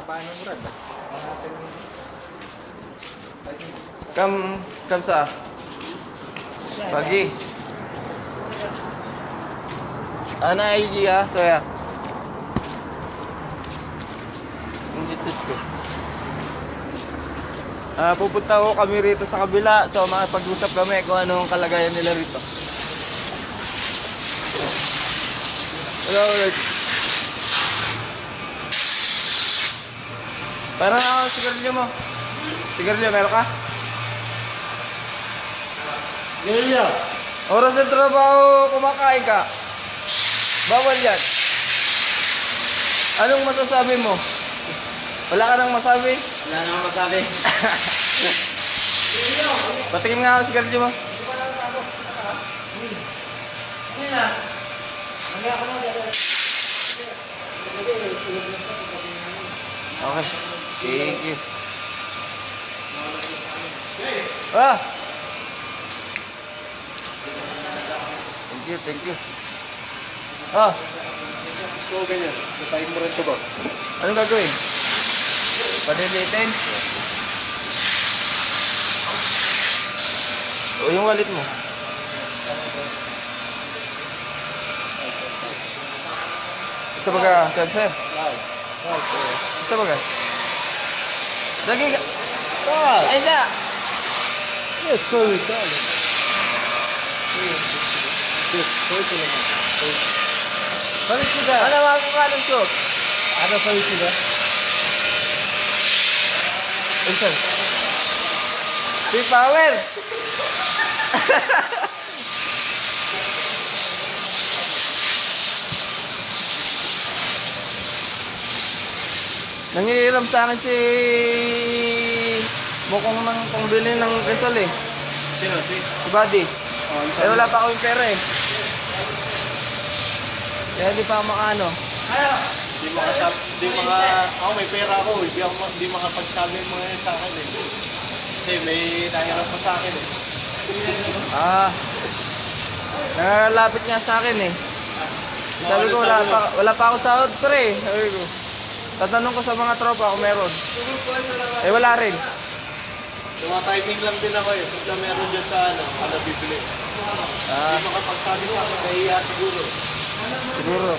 mahaba ng Brad. Mga 10 minutes. 5 minutes. Come sa pagi. Ana IG ha, so ya. Ang jitsit ko. Pupunta ko kami rito sa kabila. So makipag-usap kami kung anong kalagayan nila rito. Hello, ulit. Parang ako, sigarilyo mo. Sigarilyo, meron ka? Sigarilyo. Oras ng trabaho, kumakain ka. Bawal yan. Anong masasabi mo? Wala ka nang masabi? Wala nang masabi. Patikim nga ako sigarilyo mo. Hindi na. Mamaya ako na. Okay. Thank you. Ah! Thank you. Ah! So, ganyan. Natayin mo rin ito ba? Anong gagawin? Padilitin? O yung wallet mo? Gusto ba ka, sir? Gusto ba ka? Lagi ka? Ay, da! Yes, sorry, darling. Yes, sorry naman. Balik ko ka. Ano mga kukalan ko? Ano sa'yo sila? Sir? Si Power! Nangihiram sa akin si mukhang nang pangbili ng Rizal eh. Sino? Si Buddy. Eh wala pa akong pera eh. Kaya di pa makano. Di mga, ako may pera ako, di makapagsabi yung mga yan sa akin eh. Kasi may nahirap pa sa akin eh. Nalalapit nga sa akin eh. Sabi ko wala pa ako sahod pre. Sabi ko. Tatanong ko sa mga tropa kung meron. Eh wala rin. Tumatiming lang din ako eh. Pagka meron dyan sa ano bibili. Hindi makapagsabi sa akin, nahiya siguro. Siguro.